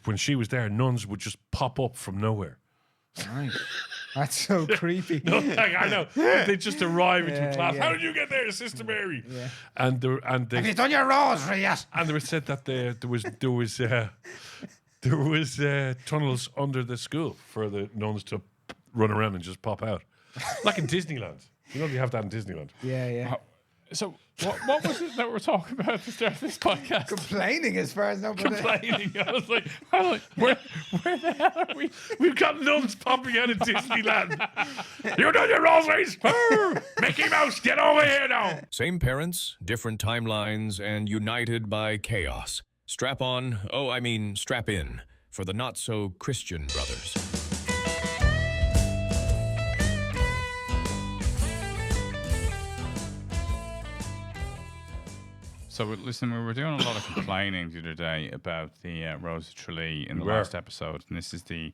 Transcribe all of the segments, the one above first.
when she was there, nuns would just pop up from nowhere. Right. That's so creepy. No, like, I know. They just arrive into class. yeah. How did you get there, Sister Mary? Yeah. And they Have you done your rosary yet? and they were said that there was tunnels under the school for the nuns to run around and just pop out, like in Disneyland. You know, you have that in Disneyland. Yeah. So what was it that we're talking about at the start of this podcast? Complaining as far as nobody. Complaining. I was like, where the hell are we? We've got nuns popping out of Disneyland. You done your rosaries? Mickey Mouse, get over here now. Same parents, different timelines, and united by chaos. Strap on, strap in, for the not-so-Christian brothers. So listen, we were doing a lot of complaining the other day about the Rose of Tralee in the last episode, and this is the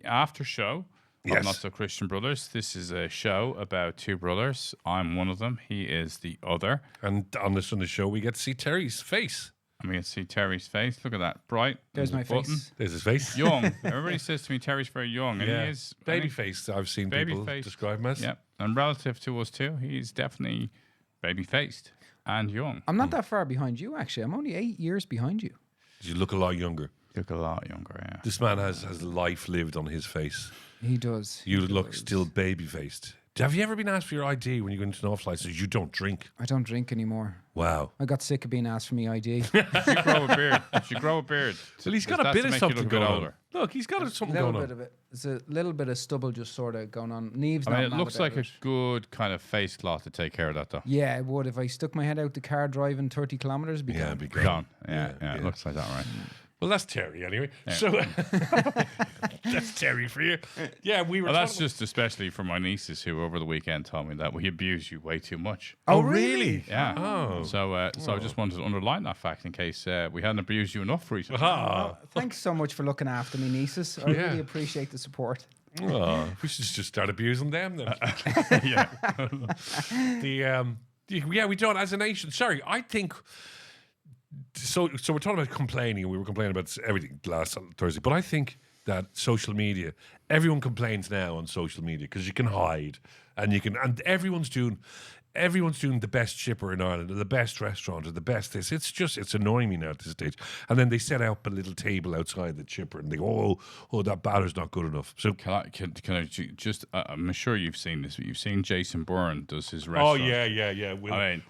after show of Not So Christian Brothers. This is a show about two brothers. I'm one of them. He is the other. And on this show, we get to see Terry's face. And we get to see Terry's face. Look at that, bright. There's my button. face. There's his face. Young. Everybody says to me, Terry's very young, and he is baby face. I've seen people describe him as. Yeah, and relative to us too, he's definitely baby faced and young. I'm not that far behind you, actually. I'm only 8 years behind you. You look a lot younger. You look a lot younger, yeah. This man has life lived on his face. He does. You look still baby faced. Have you ever been asked for your ID when you go into an office license? You don't drink. I don't drink anymore. Wow. I got sick of being asked for my ID. You should grow a beard. You should grow a beard. Well, he's got a bit of something going on. Look, he's got something going on. It's a little bit of stubble just sort of going on. Neve's I mean, not it mad looks about like a good kind of face cloth to take care of that, though. Yeah, it would. If I stuck my head out the car driving 30 kilometres, it'd be gone. It'd be gone. Gone. Yeah, it looks like that, right? Well, that's Terry anyway. Yeah. So that's Terry for you. Yeah, we were. Well, that's just especially for my nieces who over the weekend told me that we abuse you way too much. Oh, really? Yeah. Oh. So I just wanted to underline that fact in case we hadn't abused you enough recently. Ah. Thanks so much for looking after me, nieces. I really appreciate the support. Oh, we should just start abusing them then. Yeah. Yeah, we don't as a nation. Sorry, I think. So we're talking about complaining, and we were complaining about everything last Thursday. But I think that social media, everyone complains now on social media because you can hide and everyone's doing the best chipper in Ireland, or the best restaurant, or the best this. It's annoying me now at this stage. And then they set up a little table outside the chipper, and they go, oh, that batter's not good enough. So can I just? I'm sure you've seen this. But you've seen Jason Byrne does his restaurant. Oh yeah.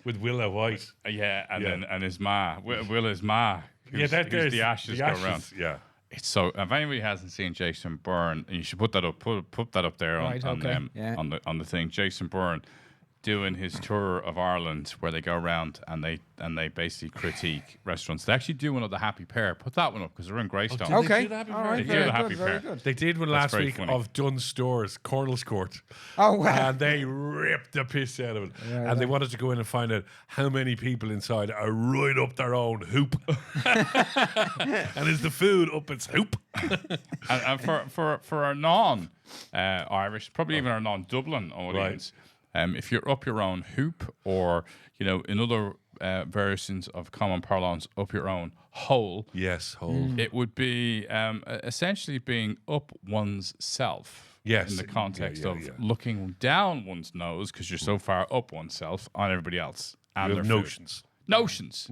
With Willa White. Then his ma, Willa's ma. Who's the ashes go around. Yeah. It's so. If anybody hasn't seen Jason Byrne, and you should put that up. Put that up there on the thing. Jason Byrne doing his tour of Ireland, where they go around and they basically critique restaurants. They actually do one of the Happy Pear. Put that one up because they're in Greystones. Okay, all right. They do the Happy Pear. They did one last week of Dunn's Stores, Cornell's Court. Oh, wow. And they ripped the piss out of it. And they wanted to go in and find out how many people inside are right up their own hoop. And is the food up its hoop? and for our non-Irish, probably even our non-Dublin audience, if you're up your own hoop, or in other versions of common parlance, up your own hole. Yes, hole. It would be essentially being up one's self. Yes. In the context of looking down one's nose because you're so far up oneself on everybody else and their notions. Food. Notions.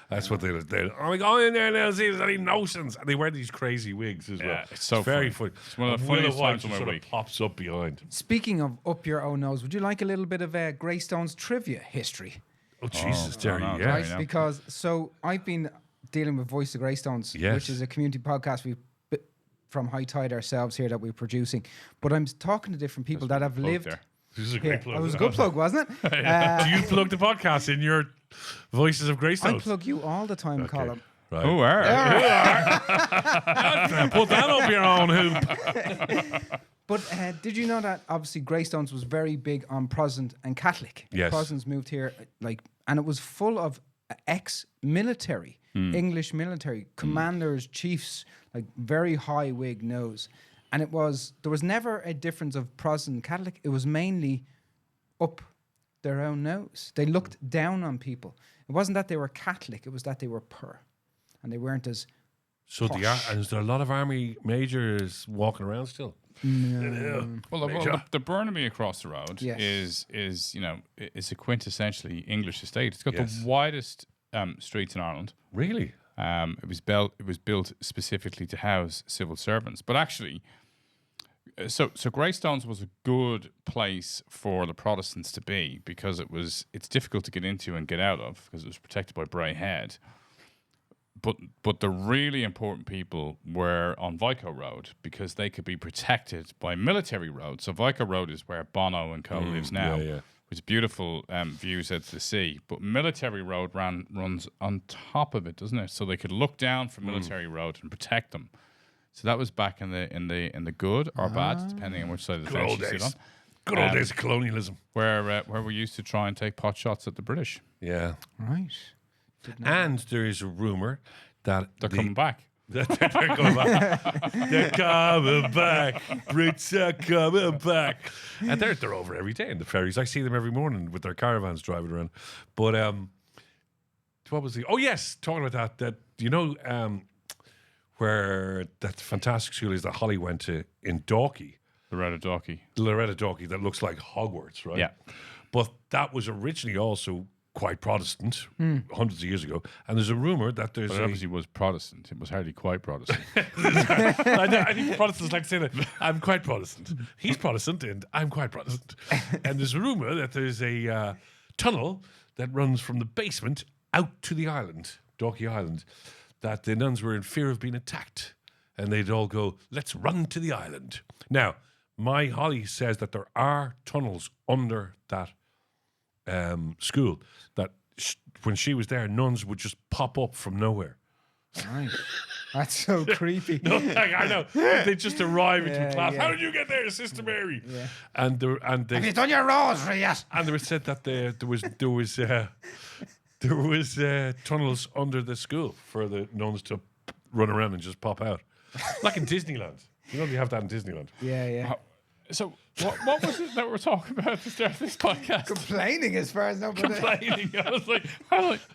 That's what they're. I'm like, oh, in there now, see, there's any notions, and they wear these crazy wigs as well. It's so very funny. It's one of the funniest times of my week. Pops up behind. Speaking of up your own nose, would you like a little bit of Greystones trivia history? Oh Jesus, Jerry! no, yeah, Right, because I've been dealing with Voice of Greystones, which is a community podcast from High Tide ourselves here that we're producing. But I'm talking to different people that have lived. There. This is a great plug. It was a good plug, wasn't it? Do you plug the podcast in your Voices of Greystones? I plug you all the time, Colm. Right. Who are? Put that up your own hoop. But did you know that obviously Greystones was very big on Protestant and Catholic? Yes. Protestants moved here, and it was full of ex-military, English military commanders, chiefs, like very high wig nose. And there was never a difference of Protestant and Catholic. It was mainly up their own nose. They looked down on people. It wasn't that they were Catholic, it was that they were poor. And they weren't as So and is there a lot of army majors walking around still? No. Well, the Burnaby across the road is a quintessentially English estate. It's got the widest streets in Ireland. Really? It was built specifically to house civil servants. But actually, so Greystones was a good place for the Protestants to be because it's difficult to get into and get out of because it was protected by Bray Head. But the really important people were on Vico Road because they could be protected by military roads. So Vico Road is where Bono and Co lives now, with beautiful views out to the sea. But military road runs on top of it, doesn't it? So they could look down from military road and protect them. So that was back in the good or bad, depending on which side of the fence you sit on. Good old days of colonialism, where we used to try and take pot shots at the British. Yeah, Right. And there is a rumor that they're coming back. They're coming back. They're coming back. Brits are coming back. And they're over every day in the ferries. I see them every morning with their caravans driving around. But what was the? Oh yes, talking about that. Where that fantastic school is that Holly went to in Dalkey. Loretta Dalkey. That looks like Hogwarts, right? Yeah. But that was originally also quite Protestant hundreds of years ago, and there's a rumor that there's. But it obviously was Protestant. It was hardly quite Protestant. I think Protestants like to say that I'm quite Protestant. He's Protestant, and I'm quite Protestant. And there's a rumor that there's a tunnel that runs from the basement out to the island, Dalkey Island, that the nuns were in fear of being attacked, and they'd all go, "Let's run to the island." Now, my Holly says that there are tunnels under that school that when she was there, nuns would just pop up from nowhere. Right. That's so creepy. No, I know. They just arrive into class. How did you get there, Sister Mary? Yeah. And they have you done your rosary yet? And they were said that there was tunnels under the school for the nuns to run around and just pop out, like in Disneyland. They have that in Disneyland. Yeah. So what was it that we were talking about to start this podcast? Complaining as far as nobody. Complaining. I was like,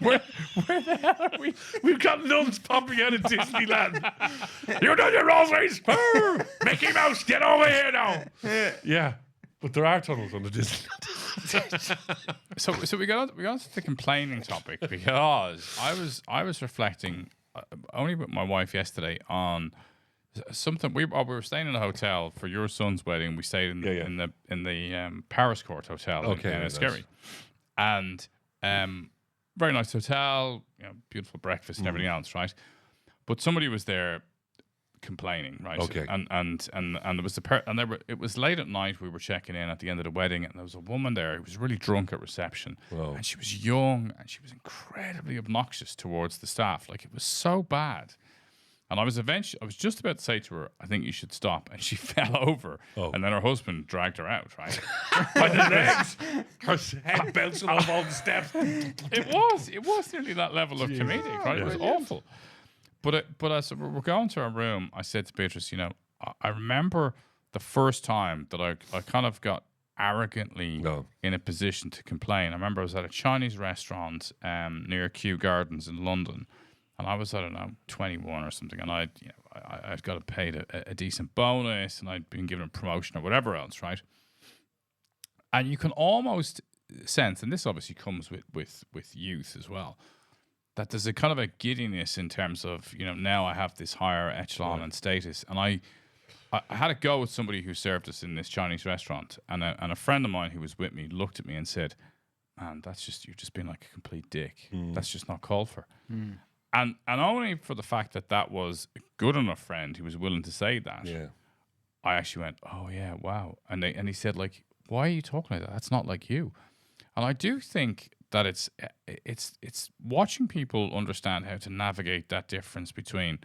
where the hell are we? We've got nuns popping out of Disneyland. You done your rosaries? Mickey Mouse, get over here now. Yeah. But there are tunnels under Disneyland. So we got onto the complaining topic because I was reflecting only with my wife yesterday on something. We were staying in a hotel for your son's wedding. We stayed in the Paris Court Hotel in Escort, and very nice hotel, beautiful breakfast and everything else, right? But somebody was there complaining, right? Okay. And there was it was late at night. We were checking in at the end of the wedding, and there was a woman there who was really drunk at reception. Whoa. And she was young, and she was incredibly obnoxious towards the staff. Like, it was so bad. And I was just about to say to her, "I think you should stop," and she fell over. And then her husband dragged her out, right? By the legs, her head bouncing off all the steps. It was nearly that level of comedic, right? It was awful. But as we're going to our room, I said to Beatrice, I remember the first time that I kind of got arrogantly in a position to complain. I remember I was at a Chinese restaurant near Kew Gardens in London, and I was, I don't know, 21 or something, and I'd got paid a decent bonus, and I'd been given a promotion or whatever else, right? And you can almost sense, and this obviously comes with youth as well, that there's a kind of a giddiness in terms of, now I have this higher echelon and status. And I had a go with somebody who served us in this Chinese restaurant, and a friend of mine who was with me looked at me and said, "Man, you've just been like a complete dick. That's just not called for." And only for the fact that was a good enough friend who was willing to say that, I actually went, "Oh yeah, wow." And he said, like, "Why are you talking like that? That's not like you." And I do think that it's watching people understand how to navigate that difference between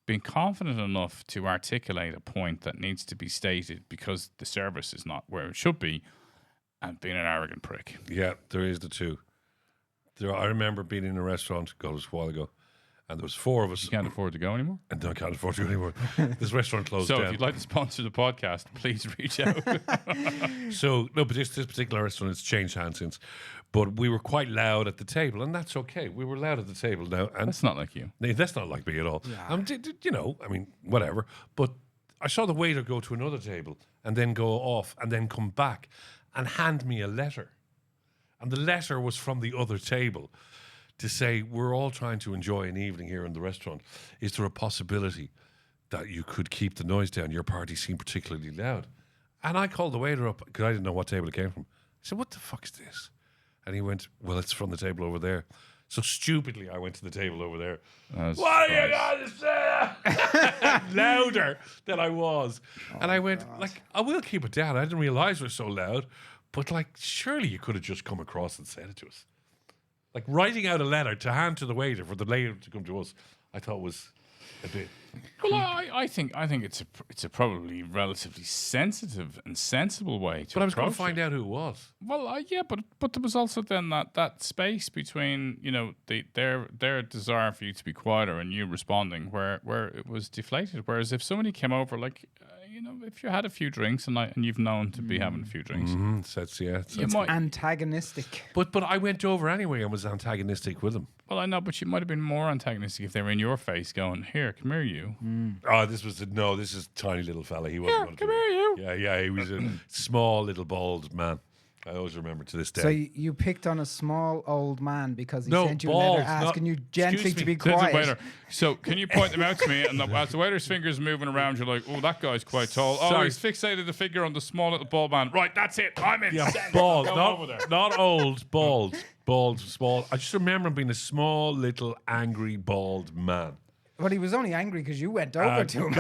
being confident enough to articulate a point that needs to be stated because the service is not where it should be, and being an arrogant prick. Yeah, there is the two. I remember being in a restaurant, it was a while ago, and there was four of us. You can't afford to go anymore? And I can't afford to go anymore. This restaurant closed down. So if you'd like to sponsor the podcast, please reach out. So, no, but this particular restaurant has changed hands since. But we were quite loud at the table, and that's okay. We were loud at the table now, and That's not like you. that's not like me at all. You know, I mean, whatever. But I saw the waiter go to another table and then go off and then come back and hand me a letter. And the letter was from the other table to say, we're all trying to enjoy an evening here in the restaurant. Is there a possibility that you could keep the noise down? Your party seemed particularly loud. And I called the waiter up because I didn't know what table it came from. I said, what the fuck is this? And he went, well, it's from the table over there. So stupidly, I went to the table over there. What are you going to say? Louder than I was. And I went, like, I will keep it down. I didn't realize it was so loud. But, like, surely you could have just come across and said it to us. Like, writing out a letter to hand to the waiter for the waiter to come to us, I thought was a bit... Well, I think it's a probably relatively sensitive and sensible way to. But I was going to approach find it. out who it was. Well, yeah, but there was also then that space between their desire for you to be quieter and you responding where it was deflated. Whereas if somebody came over, like if you had a few drinks and you've known to be having a few drinks, So that's, you might. Antagonistic. But I went over anyway and was antagonistic with him. Well, I know, but you might have been more antagonistic if they were in your face, going, "Here, come here, you." Oh, this is a tiny little fella. He wasn't. Here, come here, you. Yeah, he was a small little bald man. I always remember to this day. So you picked on a small old man because he No, sent you a bald, letter asking you gently excuse to me. be There's a quiet. waiter. So can you point them out to me? And as the waiter's fingers moving around, you're like, "Oh, that guy's quite tall. Oh, Sorry. he's fixated the figure on the small little bald man. Right, that's it. I'm in. Yeah, Send it. bald, Go over there." not old, bald, small. I just remember him being a small, little, angry, bald man. Well, he was only angry because you went over to him.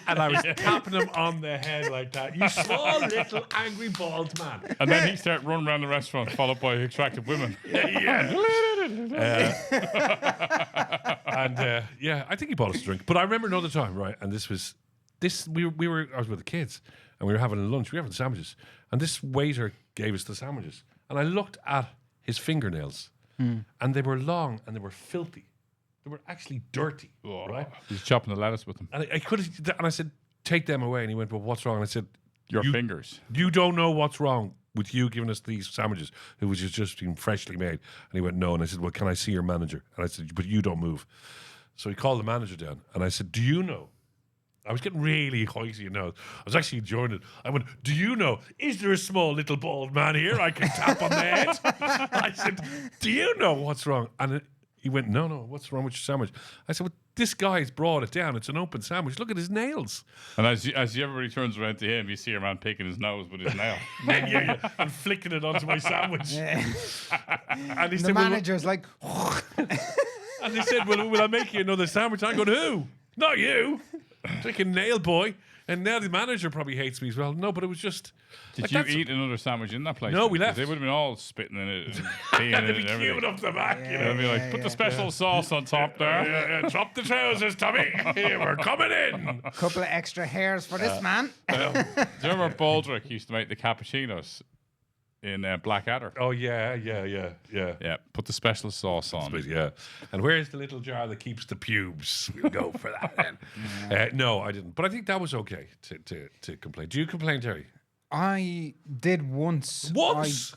And I was tapping him on the head like that. You small, little, angry, bald man. And then he started running around the restaurant, followed by attractive women. I think he bought us a drink. But I remember another time, right? And I was with the kids and we were having lunch. We were having sandwiches. And this waiter gave us the sandwiches. And I looked at his fingernails and they were long and they were filthy. They were actually dirty, right? He's chopping the lettuce with them. And I could have, and I said, take them away. And he went, well, what's wrong? And I said, Your fingers. You don't know what's wrong with you giving us these sandwiches, which has just been freshly made. And he went, no. And I said, well, can I see your manager? And I said, but you don't move. So he called the manager down. And I said, do you know? I was getting really hoity now. I was actually enjoying it. I went, do you know, is there a small little bald man here I can tap on the head? I said, do you know what's wrong? And he went, no, what's wrong with your sandwich? I said, well, this guy's brought it down. It's an open sandwich. Look at his nails. And as everybody turns around to him, you see a man picking his nose with his nail. And flicking it onto my sandwich. And he The said, manager's like, and they said, well, will I make you another sandwich? I go, who? Not you. Freaking nail boy. And now the manager probably hates me as well. No, but it was just... Did you eat another sandwich in that place? No, we 'Cause left. They would have been all spitting in it and peeing in And it they'd be and everything. queuing up the back, you know. They'd be like, put the special sauce on top there. Drop the trousers, Tommy. Here, we're coming in. a couple of extra hairs for this man. Do you remember Baldrick used to make the cappuccinos in Blackadder? Oh, yeah. Yeah, put the special sauce on. But yeah. And where's the little jar that keeps the pubes? We'll go for that then. No, I didn't. But I think that was okay to complain. Do you complain, Terry? I did once. Once?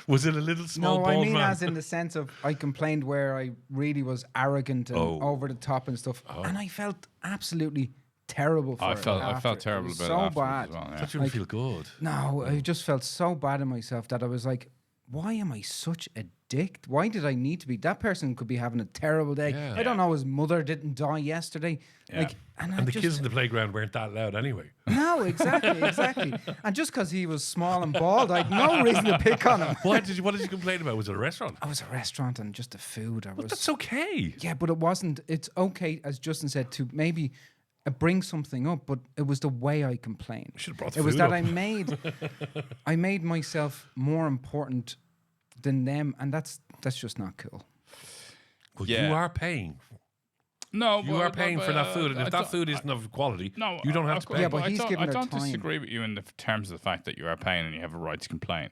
Was it a little small No, bald I mean man? as in the sense of I complained where I really was arrogant and over the top and stuff. And I felt absolutely terrible for I it. felt after. terrible It was about it so afterwards bad. as well, yeah. I thought you didn't feel good. No, I just felt so bad in myself that I was like, why am I such a dick? Why did I need to be? That person could be having a terrible day. Yeah. I don't know, his mother didn't die yesterday. Yeah. Like, and And the kids in the playground weren't that loud anyway. No, exactly. And just because he was small and bald, I had no reason to pick on him. What did you complain about? Was it a restaurant? I was a restaurant and just the food. That's okay. Yeah, but it wasn't. It's okay, as Justin said, to maybe bring something up, but it was the way I complained. Should have brought the It was food that up. I made myself more important than them, and that's just not cool. Well, Yeah. you are paying. No, You are paying for that food, and if that food isn't of quality, you don't have to pay. Yeah, but he's I given her don't time. disagree with you in the terms of the fact that you are paying and you have a right to complain.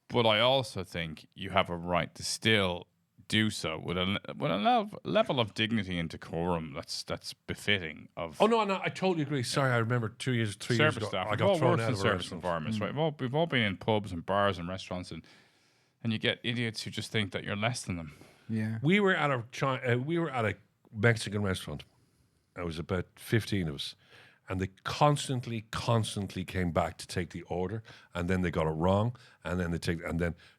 But I also think you have a right to still do so with a level of dignity and decorum that's befitting of Oh no, I totally agree. Sorry, I remember 3 years service ago, staff. I We've got all thrown worked out in of a service restaurant. environments, right? We've all been in pubs and bars and restaurants, and and you get idiots who just think that you're less than them. Yeah. We were at a Mexican restaurant. There was about 15 of us, and they constantly came back to take the order, and then they got it wrong, and then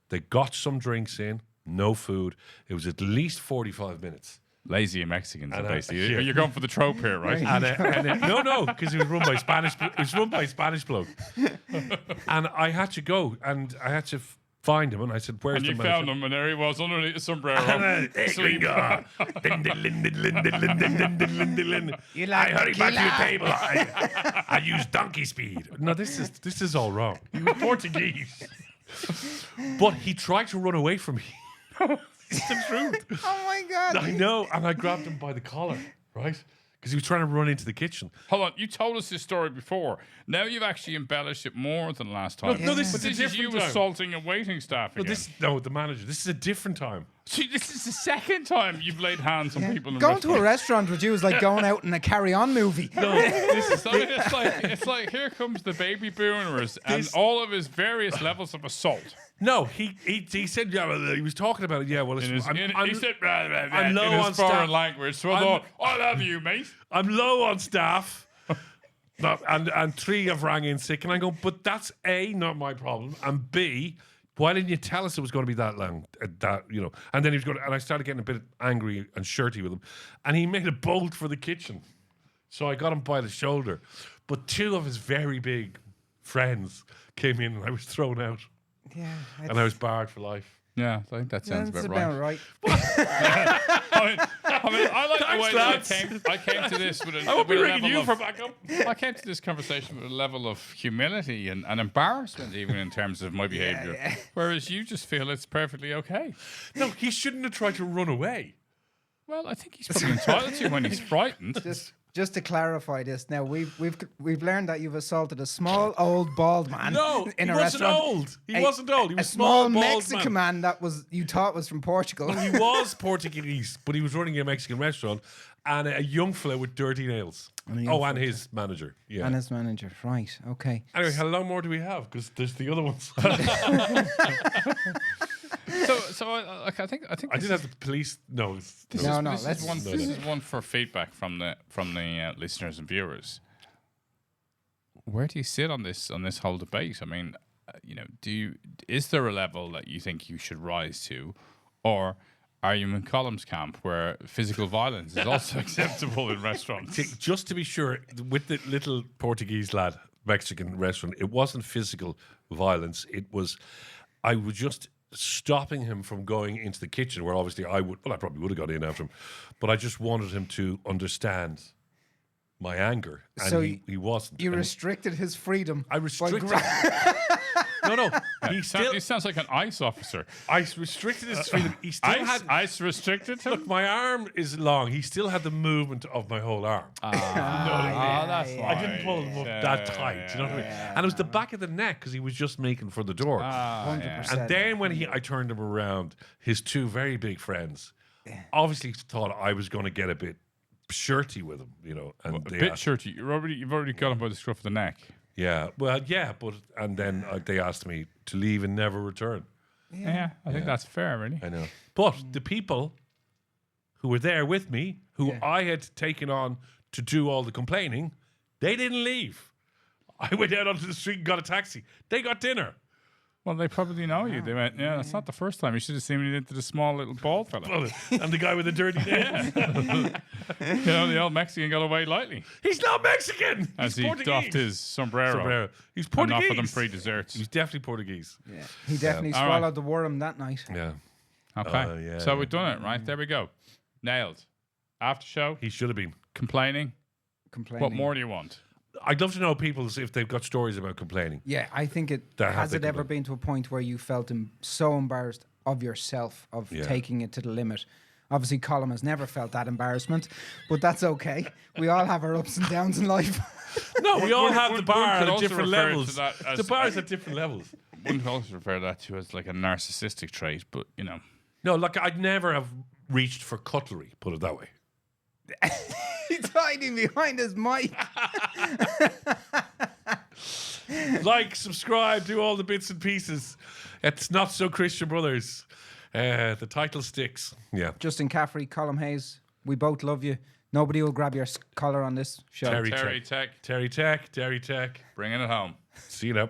they got some drinks in, no food. It was at least 45 minutes. Lazy Mexicans, basically. yeah. You're going for the trope here, right? No, because it was run by Spanish. It was run by a Spanish bloke, and I had to go and I had to find him, and I said, "Where's And the you manager?" found him, and there he was underneath the sombrero. Hey, gringo. I hurry back to your table. I use donkey speed. No, this is all wrong. He was Portuguese, but he tried to run away from me. It's the truth. Oh my God. I know, and I grabbed him by the collar, right? Because he was trying to run into the kitchen. Hold on, you told us this story before. Now you've actually embellished it more than last time. No, this But is a this is different you time. assaulting a waiting staff again. The manager. This is a different time. See, this is the second time you've laid hands on people in Going to a restaurants. restaurant with you is like going out in a carry-on movie. No, It's like here comes the baby boomers and all of his various levels of assault. no. He said, yeah. Well, he was talking about it. Yeah. Well, it's, He said, I'm low in his on foreign staff. language. So I thought, I love you, mate. I'm low on staff. And 3 have rang in sick, and I go, but that's A, not my problem, and B, why didn't you tell us it was going to be that long? And then he was going, and I started getting a bit angry and shirty with him, and he made a bolt for the kitchen, so I got him by the shoulder, but 2 of his very big friends came in, and I was thrown out, Yeah. and I was barred for life. Yeah, I think that sounds That's about right. right. I like Thanks, the way lads. that I came to this with a, I won't be with a ringing level you of, for backup. I came to this conversation with a level of humility and embarrassment, even in terms of my behaviour. Whereas you just feel it's perfectly okay. No, he shouldn't have tried to run away. Well, I think he's probably entitled to when he's frightened. Just to clarify this, now we've learned that you've assaulted a small old bald man. No, in he a wasn't restaurant. old. He wasn't old. He was a small bald Mexican man that you thought was from Portugal. He was Portuguese, but he was running a Mexican restaurant, and a young fella with dirty nails. And his manager. Yeah. And his manager, right? Okay. Anyway, how long more do we have? Because there's the other ones. So I think I did have the police. No, This let's- is one for feedback from the listeners and viewers. Where do you sit on this whole debate? I mean, is there a level that you think you should rise to, or are you in Colm's camp where physical violence is also acceptable in restaurants? Just to be sure, with the little Portuguese lad Mexican restaurant, it wasn't physical violence. It was, I was just stopping him from going into the kitchen, where obviously I probably would have got in after him, but I just wanted him to understand my anger, and So he wasn't. You And restricted his freedom. I restricted. No. He Sounds like an ICE officer. I restricted his freedom. He still had. ICE restricted him. Look, my arm is long. He still had the movement of my whole arm. That's I didn't pull him up that tight. You know what I mean? And it was the back of the neck because he was just making for the door. 100%. And then when I turned him around, his 2 very big friends obviously thought I was going to get a bit shirty with him, And A they bit asked, shirty. You've already got him by the scruff of the neck. yeah, well, yeah, and then they asked me to leave and never return. Yeah, I think that's fair, really. I know. But the people who were there with me, who I had taken on to do all the complaining, they didn't leave. I went out onto the street and got a taxi. They got dinner. Well, they probably know you. They went, yeah, that's not the first time. You should have seen me into the small little bald fella. And the guy with the dirty nails. The old Mexican got away lightly He's not Mexican. as He's he Portuguese. doffed his sombrero. He's And Portuguese. offered them free desserts. He's definitely Portuguese. Yeah. He definitely All right. swallowed the worm that night. Yeah. Okay. yeah, So yeah. we've done it, right? There we go. Nailed. After show, He should have been. complaining. Complaining. What more do you want? I'd love to know people's if they've got stories about complaining. Yeah, I think it That has they it ever complain. been to a point where you felt so embarrassed of yourself of taking it to the limit. Obviously, Colm has never felt that embarrassment, but that's okay. We all have our ups and downs in life. No, we all One- have one- the bar one could at also different refer to levels. that as- The bar's at different levels. Wouldn't also refer that to as like a narcissistic trait, but No, look, I'd never have reached for cutlery, put it that way. He's hiding behind his mic. Like, subscribe, do all the bits and pieces. It's Not So Christian Brothers. The title sticks. Yeah. Justin Caffrey, Colm Hayes, we both love you. Nobody will grab your collar on this show. Terry Tech. Bringing it home. See you now.